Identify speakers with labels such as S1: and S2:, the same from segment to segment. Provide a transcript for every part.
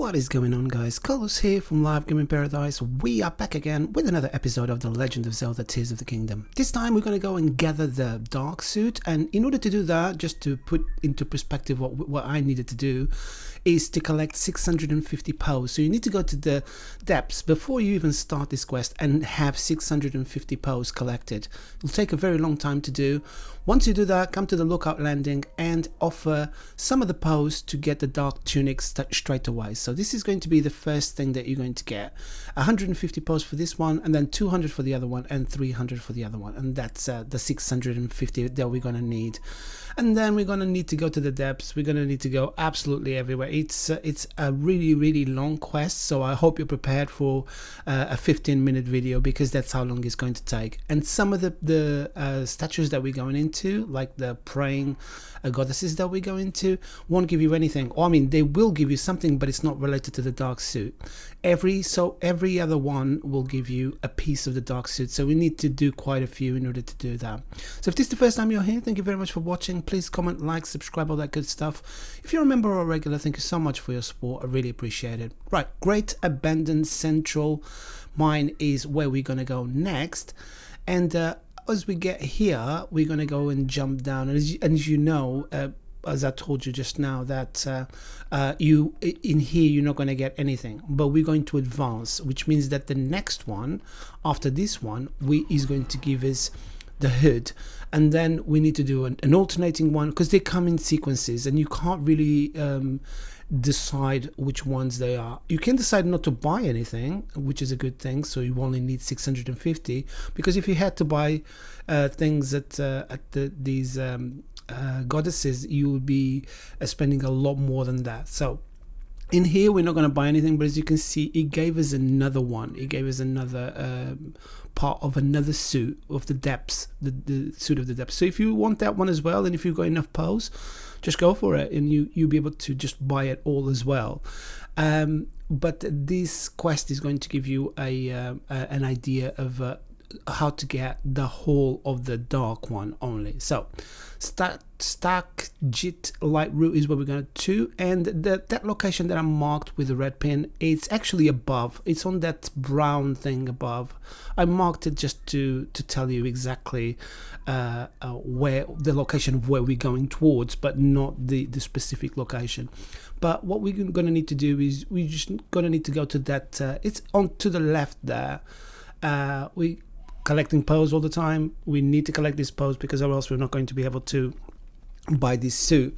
S1: What is going on, guys? Carlos here from Live Gaming Paradise. We are back again with another episode of the Legend of Zelda Tears of the Kingdom. This time we're going to go and gather the dark suit, and in order to do that, just to put into perspective what I needed to do, is to collect 650 pows. So you need to go to the depths before you even start this quest and have 650 pows collected. It'll take a very long time to do. Once you do that, come to the lookout landing and offer some of the pows to get the dark tunic straight away. So this is going to be the first thing that you're going to get. 150 pows for this one, and then 200 for the other one, and 300 for the other one, and that's the 650 that we're going to need. And then we're going to need to go to the depths. We're going to need to go absolutely everywhere. It's a really long quest, so I hope you're prepared for a 15-minute video, because that's how long it's going to take. And some of the statues that we're going into, like the praying goddesses that we go into, won't give you anything. Or I mean, they will give you something, but it's not related to the dark suit. Every other one will give you a piece of the dark suit, so we need to do quite a few in order to do that. So if this is the first time you're here, thank you very much for watching. Please comment, like, subscribe, all that good stuff. If you're a member or a regular, thank you so much for your support. I really appreciate it. Right, Great Abandoned Central Mine is where we're gonna go next, and as we get here, we're gonna go and jump down, and as you know, as I told you just now, that you in here you're not going to get anything, but we're going to advance, which means that the next one after this one is going to give us the hood, and then we need to do an alternating one, because they come in sequences and you can't really decide which ones they are. You can decide not to buy anything, which is a good thing, so you only need 650, because if you had to buy things at these goddesses, you would be spending a lot more than that. So in here we're not going to buy anything, but as you can see, it gave us another one. It gave us another part of another suit of the depths, the suit of the depths. So if you want that one as well, and if you've got enough pows, just go for it, and you'll be able to just buy it all as well. But this quest is going to give you an idea of how to get the whole of the dark one only. So stack jit light route is where we're going to, and that location that I marked with the red pin, it's actually above. It's on that brown thing above. I marked it just to tell you exactly where the location of where we're going towards, but not the specific location. But what we're going to need to do is we're just going to need to go to that it's on to the left there. We collecting pows all the time. We need to collect these pows, because or else we're not going to be able to buy this suit.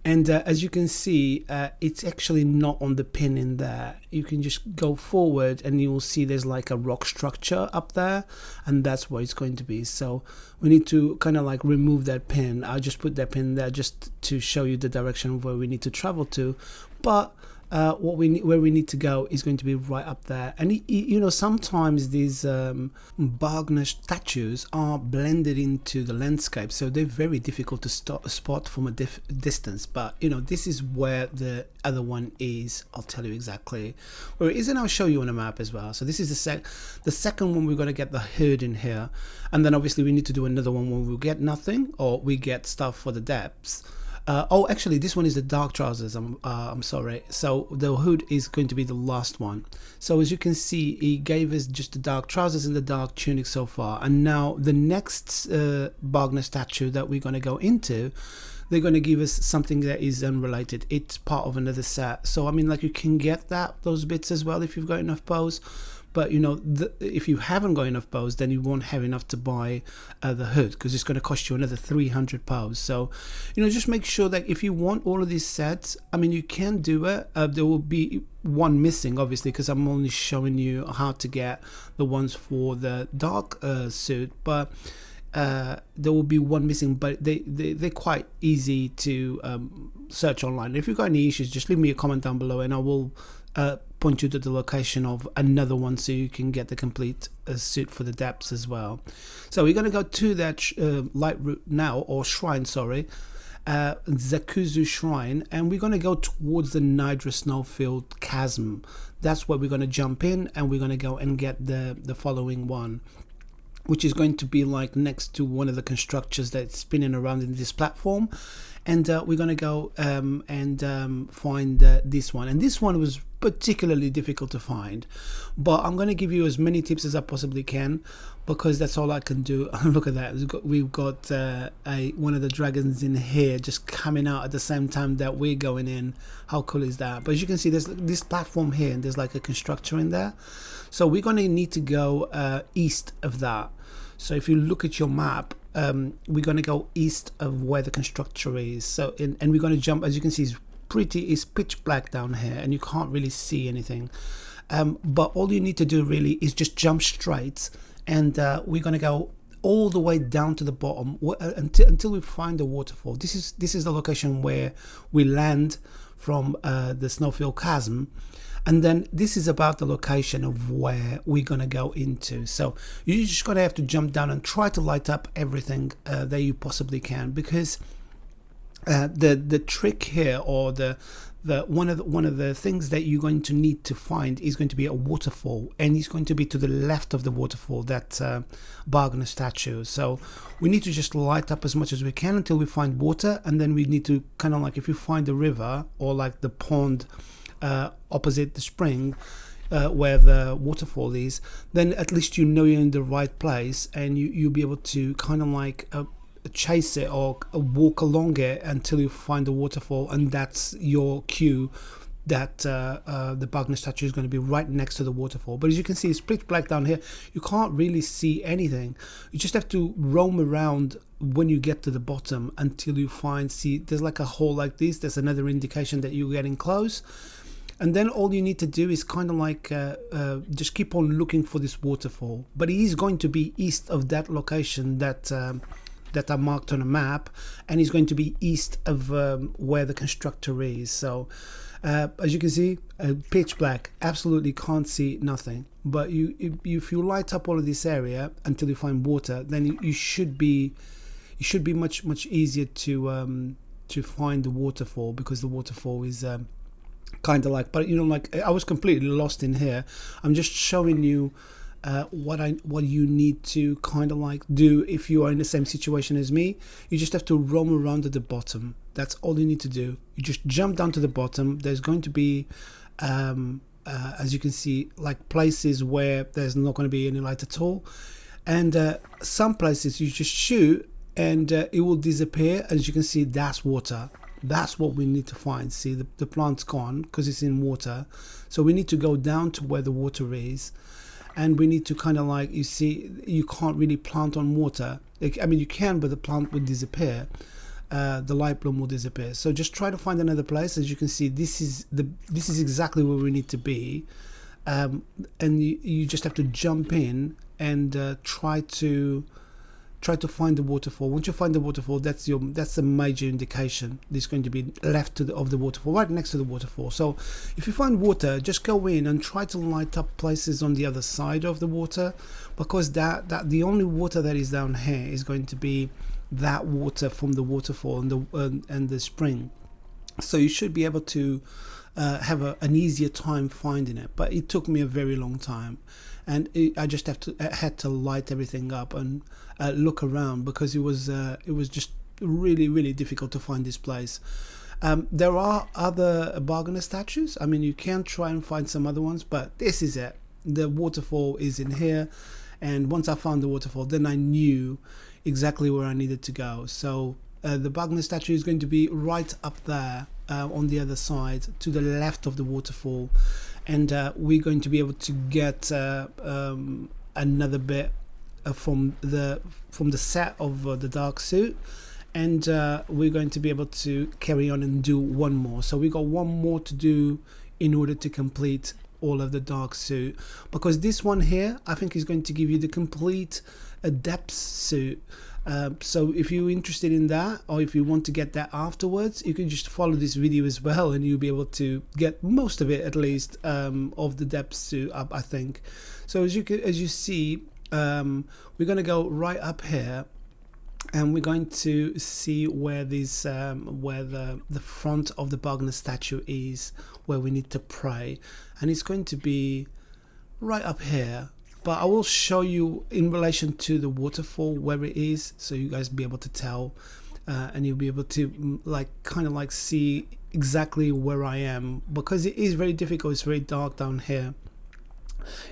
S1: And as you can see, it's actually not on the pin in there. You can just go forward and you will see there's like a rock structure up there, and that's where it's going to be. So we need to kind of like remove that pin. I just put that pin there just to show you the direction of where we need to travel to, but where we need to go is going to be right up there. And you know, sometimes these Wagner statues are blended into the landscape, so they're very difficult to spot from a distance. But you know, this is where the other one is. I'll tell you exactly where it is, and I'll show you on a map as well. So this is the second one. We're going to get the hood in here, and then obviously we need to do another one when we get nothing, or we get stuff for the depths. Oh, actually, this one is the dark trousers. I'm sorry. So the hood is going to be the last one. So as you can see, he gave us just the dark trousers and the dark tunic so far. And now the next Wagner statue that we're going to go into, they're going to give us something that is unrelated. It's part of another set. So I mean, like, you can get those bits as well if you've got enough pows. But you know, if you haven't got enough pows, then you won't have enough to buy the hood, because it's going to cost you another 300 pows. So you know, just make sure that if you want all of these sets, I mean, you can do it. There will be one missing, obviously, because I'm only showing you how to get the ones for the dark suit, but there will be one missing. But they're quite easy to search online. If you've got any issues, just leave me a comment down below, and I will point you to the location of another one, so you can get the complete suit for the depths as well. So we're going to go to that light route now, or shrine, sorry, Zakuzu Shrine, and we're going to go towards the Nidra Snowfield Chasm. That's where we're going to jump in, and we're going to go and get the following one, which is going to be like next to one of the constructors that's spinning around in this platform. and we're gonna go and find this one, and this one was particularly difficult to find, but I'm gonna give you as many tips as I possibly can, because that's all I can do. Look at that, we've got one of the dragons in here just coming out at the same time that we're going in. How cool is that? But as you can see, there's this platform here and there's like a constructor in there, so we're gonna need to go east of that. So if you look at your map, we're going to go east of where the constructor is. So and we're going to jump. As you can see, it's pitch black down here and you can't really see anything, but all you need to do really is just jump straight, and we're going to go all the way down to the bottom until we find the waterfall. This is the location where we land from the snowfield chasm. And then this is about the location of where we're going to go into. So you're just going to have to jump down and try to light up everything that you possibly can, because the trick here, or one of the things that you're going to need to find, is going to be a waterfall, and it's going to be to the left of the waterfall, that Bargainer statue. So we need to just light up as much as we can until we find water, and then we need to kind of like, if you find the river or like the pond opposite the spring where the waterfall is, then at least you know you're in the right place, and you'll be able to kind of like chase it or walk along it until you find the waterfall, and that's your cue that the Bargainer statue is going to be right next to the waterfall. But as you can see, it's pitch black down here, you can't really see anything. You just have to roam around when you get to the bottom until you see there's like a hole like this. There's another indication that you're getting close, and then all you need to do is kind of like just keep on looking for this waterfall. But it is going to be east of that location that I marked on a map, and it's going to be east of where the constructor is. So as you can see, pitch black, absolutely can't see nothing. But if you light up all of this area until you find water, then you should be much easier to find the waterfall, because the waterfall is kind of like, but like I was completely lost in here. I'm just showing you what you need to kind of like do if you are in the same situation as me. You just have to roam around at the bottom. That's all you need to do. You just jump down to the bottom. There's going to be as you can see, like places where there's not going to be any light at all, and some places you just shoot and it will disappear. As you can see, that's water. That's what we need to find. See, the plant's gone because it's in water, so we need to go down to where the water is, and we need to kind of like, you see, you can't really plant on water. I mean, you can, but the plant will disappear. The light bloom will disappear. So just try to find another place. As you can see, this is exactly where we need to be, and you just have to jump in and try to find the waterfall. Once you find the waterfall, that's a major indication. There's going to be left of the waterfall, right next to the waterfall. So if you find water, just go in and try to light up places on the other side of the water, because that the only water that is down here is going to be that water from the waterfall and the spring. So you should be able to have an easier time finding it. But it took me a very long time, and I just had to light everything up and look around, because it was just really difficult to find this place. There are other Bargainer statues. I mean, you can try and find some other ones, but this is it. The waterfall is in here, and once I found the waterfall, then I knew exactly where I needed to go. So the Bargainer statue is going to be right up there on the other side, to the left of the waterfall, and we're going to be able to get another bit from the set of the dark suit, and we're going to be able to carry on and do one more. So we got one more to do in order to complete all of the dark suit, because this one here I think is going to give you the complete depth suit. So if you're interested in that, or if you want to get that afterwards, you can just follow this video as well, and you'll be able to get most of it, at least, of the depth suit up, I think. So as you see, we're going to go right up here, and we're going to see where this where the front of the Bargainer statue is, where we need to pray, and it's going to be right up here. But I will show you in relation to the waterfall where it is, so you guys be able to tell and you'll be able to like kind of like see exactly where I am, because it is very difficult. It's very dark down here,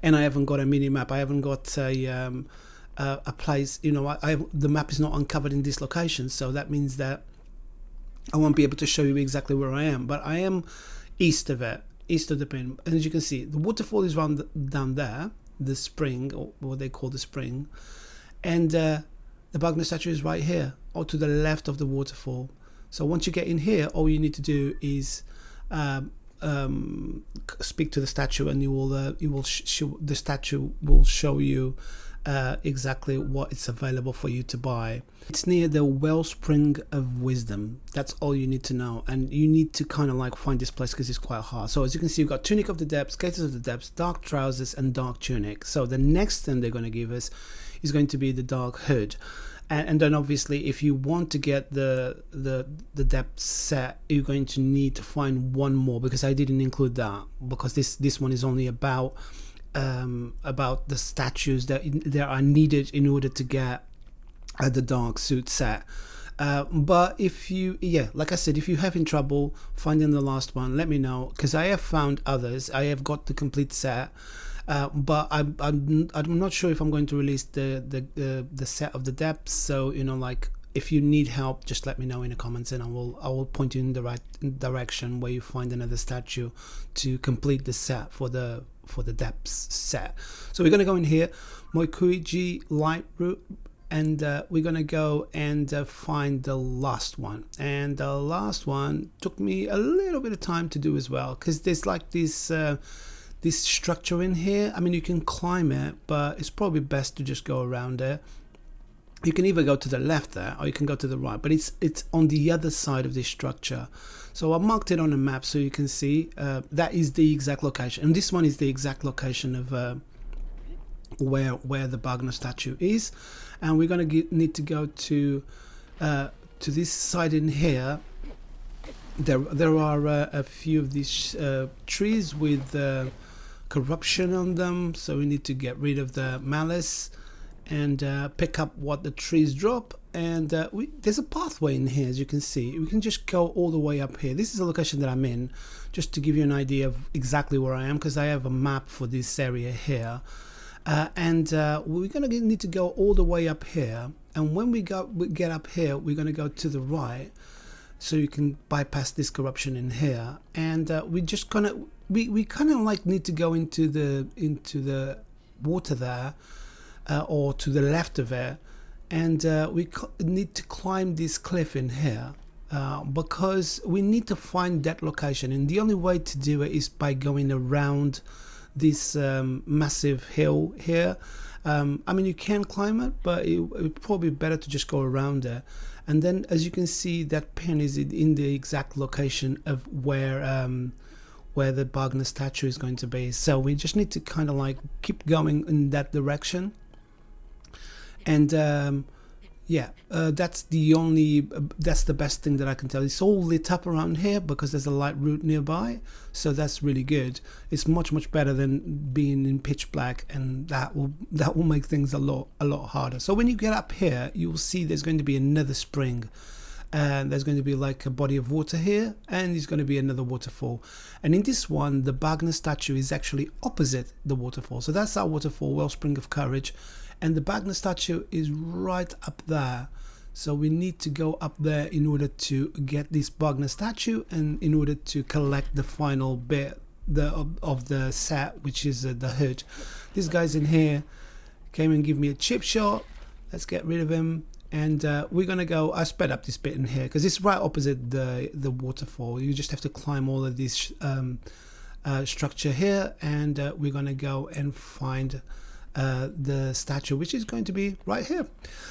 S1: and I haven't got a mini map. I haven't got a place, you know. The map is not uncovered in this location, so that means that I won't be able to show you exactly where I am, but I am east of it, east of the pin. And as you can see, the waterfall is down there, the spring, or what they call the spring, and the Bugner statue is right here, or to the left of the waterfall. So once you get in here, all you need to do is speak to the statue, and the statue will show you exactly what it's available for you to buy. It's near the Wellspring of Wisdom. That's all you need to know, and you need to kind of like find this place because it's quite hard. So as you can see, you've got Tunic of the Depths, Gaiters of the Depths, Dark Trousers, and Dark Tunic. So the next thing they're going to give us is going to be the Dark Hood. And then obviously, if you want to get the depth set, you're going to need to find one more, because I didn't include that, because this one is only about the statues that are needed in order to get the dark suit set. But if you, like I said, if you're having trouble finding the last one, let me know, because I have found others. I have got the complete set. But I'm not sure if I'm going to release the set of the depths. So, you know, like, if you need help, just let me know in the comments, and I will point you in the right direction where you find another statue to complete the set for the depths set. So we're gonna go in here, Moikuiji Light Root, and we're gonna go and find the last one. And the last one took me a little bit of time to do as well, because there's like this structure in here. I mean, you can climb it, but it's probably best to just go around it. You can either go to the left there, or you can go to the right, but it's on the other side of this structure. So I marked it on a map so you can see that is the exact location, and this one is the exact location of where the Bugner statue is. And we're gonna need to go to this side in here. There are a few of these trees with corruption on them, so we need to get rid of the malice and pick up what the trees drop. And there's a pathway in here, as you can see. We can just go all the way up here. This is the location that I'm in, just to give you an idea of exactly where I am, because I have a map for this area here. And we're gonna need to go all the way up here, and when we get up here, we're gonna go to the right, so you can bypass this corruption in here. And we kind of like need to go into the water there, or to the left of it, and we need to climb this cliff in here, because we need to find that location, and the only way to do it is by going around this massive hill here. I mean, you can climb it, but it would probably be better to just go around it. And then, as you can see, that pin is in the exact location of where the Bugner statue is going to be. So we just need to kind of like keep going in that direction. And that's the best thing that I can tell. It's all lit up around here because there's a light route nearby, so that's really good. It's much better than being in pitch black, and that will make things a lot harder. So when you get up here, you will see there's going to be another spring, and there's going to be like a body of water here, and there's going to be another waterfall. And in this one, the Bugner statue is actually opposite the waterfall. So that's our waterfall, Wellspring of Courage, and the Bugner statue is right up there. So we need to go up there in order to get this Bugner statue, and in order to collect the final bit of the set, which is the hood. This guy's in here came and give me a chip shot. Let's get rid of him. And we're gonna go. I sped up this bit in here because it's right opposite the waterfall. You just have to climb all of this structure here, and we're gonna go and find the statue, which is going to be right here.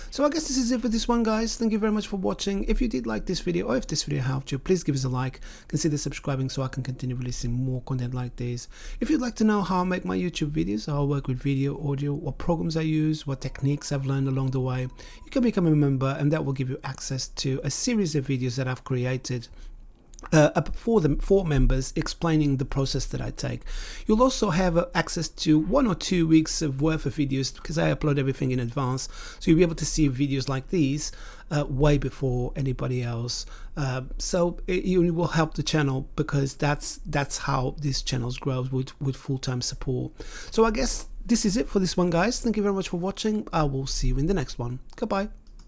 S1: So I guess this is it for this one, guys. Thank you very much for watching. If you did like this video, or if this video helped you, please give us a like. Consider subscribing so I can continue releasing more content like this. If you'd like to know how I make my YouTube videos, how I work with video, audio, what programs I use, what techniques I've learned along the way, you can become a member, and that will give you access to a series of videos that I've created for the 4 members, explaining the process that I take. You'll also have access to 1 or 2 weeks of worth of videos, because I upload everything in advance, so you'll be able to see videos like these way before anybody else. So it will help the channel, because that's how this channel grows, with full-time support. So I guess this is it for this one, guys. Thank you very much for watching. I will see you in the next one. Goodbye.